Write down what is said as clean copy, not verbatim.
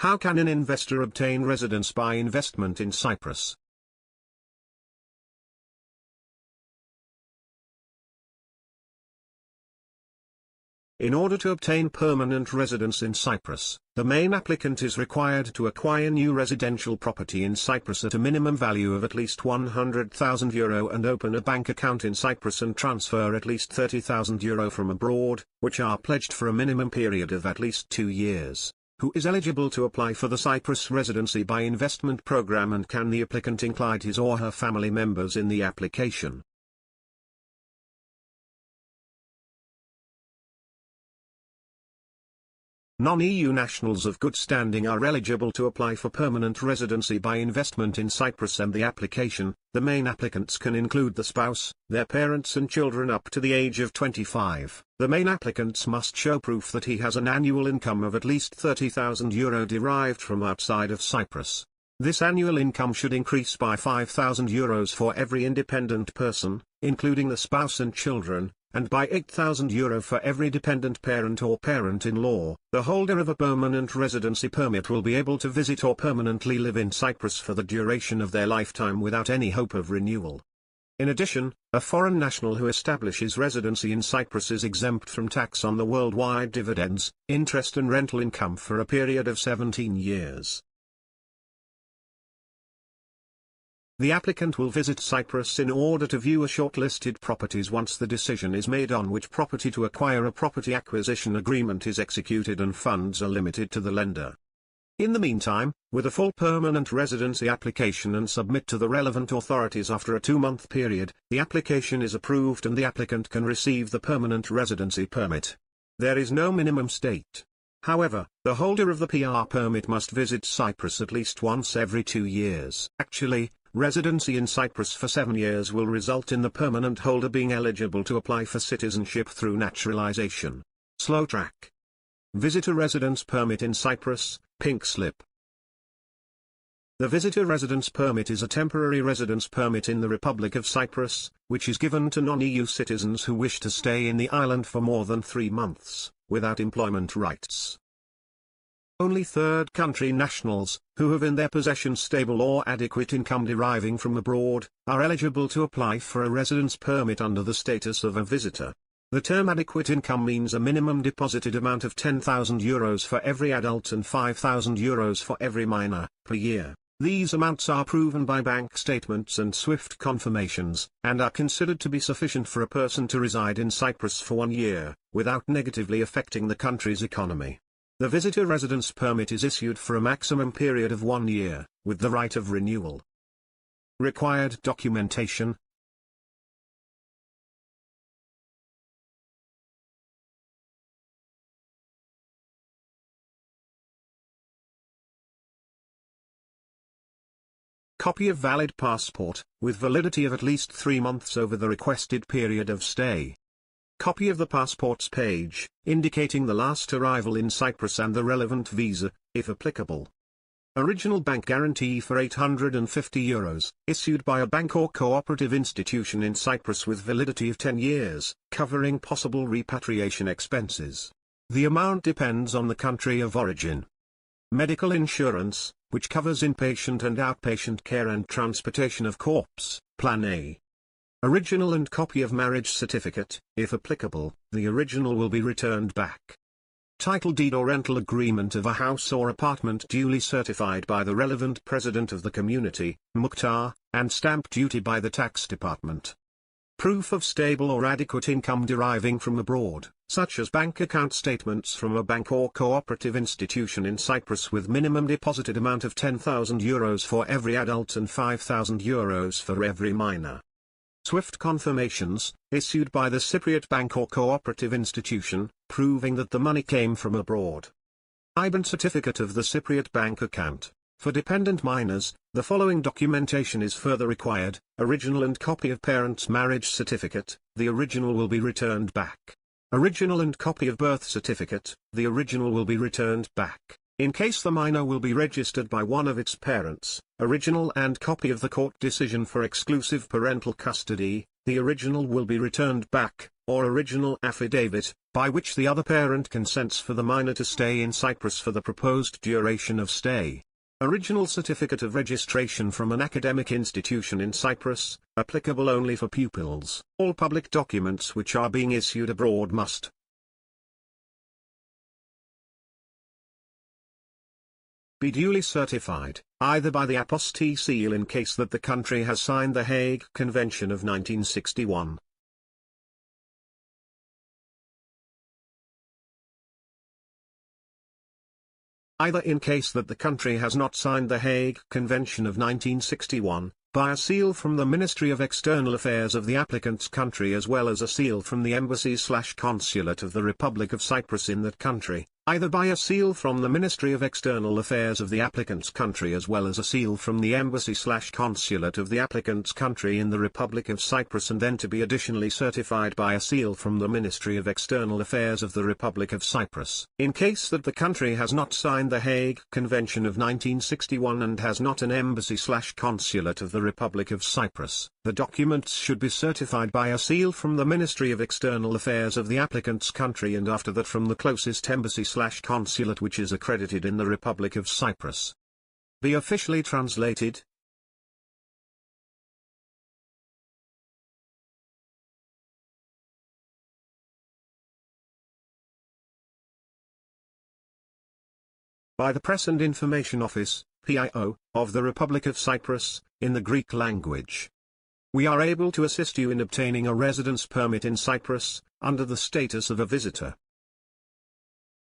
How can an investor obtain residence by investment in Cyprus? In order to obtain permanent residence in Cyprus, the main applicant is required to acquire new residential property in Cyprus at a minimum value of at least €100,000 and open a bank account in Cyprus and transfer at least €30,000 from abroad, which are pledged for a minimum period of at least 2 years. Who is eligible to apply for the Cyprus Residency by Investment program, and can the applicant include his or her family members in the application? Non-EU nationals of good standing are eligible to apply for permanent residency by investment in Cyprus, and the application, the main applicants can include the spouse, their parents and children up to the age of 25. The main applicants must show proof that he has an annual income of at least €30,000 derived from outside of Cyprus. This annual income should increase by €5,000 for every independent person, including the spouse and children, and by €8,000 for every dependent parent or parent-in-law. The holder of a permanent residency permit will be able to visit or permanently live in Cyprus for the duration of their lifetime without any hope of renewal. In addition, a foreign national who establishes residency in Cyprus is exempt from tax on the worldwide dividends, interest and rental income for a period of 17 years. The applicant will visit Cyprus in order to view a shortlisted properties once the decision is made on which property to acquire. A property acquisition agreement is executed and funds are limited to the lender. In the meantime, with a full permanent residency application and submit to the relevant authorities after a 2-month period, the application is approved and the applicant can receive the permanent residency permit. There is no minimum state. However, the holder of the PR permit must visit Cyprus at least once every 2 years. Actually, residency in Cyprus for 7 years will result in the permanent holder being eligible to apply for citizenship through naturalization. Slow track. Visitor residence permit in Cyprus, pink slip. The visitor residence permit is a temporary residence permit in the Republic of Cyprus, which is given to non-EU citizens who wish to stay in the island for more than 3 months, without employment rights. Only third country nationals, who have in their possession stable or adequate income deriving from abroad, are eligible to apply for a residence permit under the status of a visitor. The term adequate income means a minimum deposited amount of €10,000 for every adult and €5,000 for every minor, per year. These amounts are proven by bank statements and SWIFT confirmations, and are considered to be sufficient for a person to reside in Cyprus for 1 year, without negatively affecting the country's economy. The visitor residence permit is issued for a maximum period of 1 year, with the right of renewal. Required documentation. Copy of valid passport, with validity of at least 3 months over the requested period of stay. Copy of the passport's page, indicating the last arrival in Cyprus and the relevant visa, if applicable. Original bank guarantee for €850, issued by a bank or cooperative institution in Cyprus with validity of 10 years, covering possible repatriation expenses. The amount depends on the country of origin. Medical insurance, which covers inpatient and outpatient care and transportation of corpse, Plan A. Original and copy of marriage certificate, if applicable, the original will be returned back. Title deed or rental agreement of a house or apartment duly certified by the relevant president of the community, Mukhtar, and stamp duty by the tax department. Proof of stable or adequate income deriving from abroad, such as bank account statements from a bank or cooperative institution in Cyprus with minimum deposited amount of €10,000 for every adult and €5,000 for every minor. SWIFT confirmations, issued by the Cypriot bank or cooperative institution, proving that the money came from abroad. IBAN certificate of the Cypriot bank account. For dependent minors, the following documentation is further required: original and copy of parent's marriage certificate, the original will be returned back. Original and copy of birth certificate, the original will be returned back. In case the minor will be registered by one of its parents, original and copy of the court decision for exclusive parental custody, the original will be returned back, or original affidavit, by which the other parent consents for the minor to stay in Cyprus for the proposed duration of stay. Original certificate of registration from an academic institution in Cyprus, applicable only for pupils. All public documents which are being issued abroad must be duly certified, either by the apostille seal in case that the country has signed the Hague Convention of 1961. Either in case that the country has not signed the Hague Convention of 1961, by a seal from the Ministry of External Affairs of the applicant's country as well as a seal from the embassy/consulate of the Republic of Cyprus in that country, either by a seal from the Ministry of External Affairs of the applicant's country as well as a seal from the embassy/consulate of the applicant's country in the Republic of Cyprus, and then to be additionally certified by a seal from the Ministry of External Affairs of the Republic of Cyprus. In case that the country has not signed the Hague Convention of 1961 and has not an embassy/consulate of the Republic of Cyprus, the documents should be certified by a seal from the Ministry of External Affairs of the applicant's country, and after that from the closest embassy/consulate which is accredited in the Republic of Cyprus. Be officially translated. By the Press and Information Office, PIO, of the Republic of Cyprus, in the Greek language. We are able to assist you in obtaining a residence permit in Cyprus, under the status of a visitor.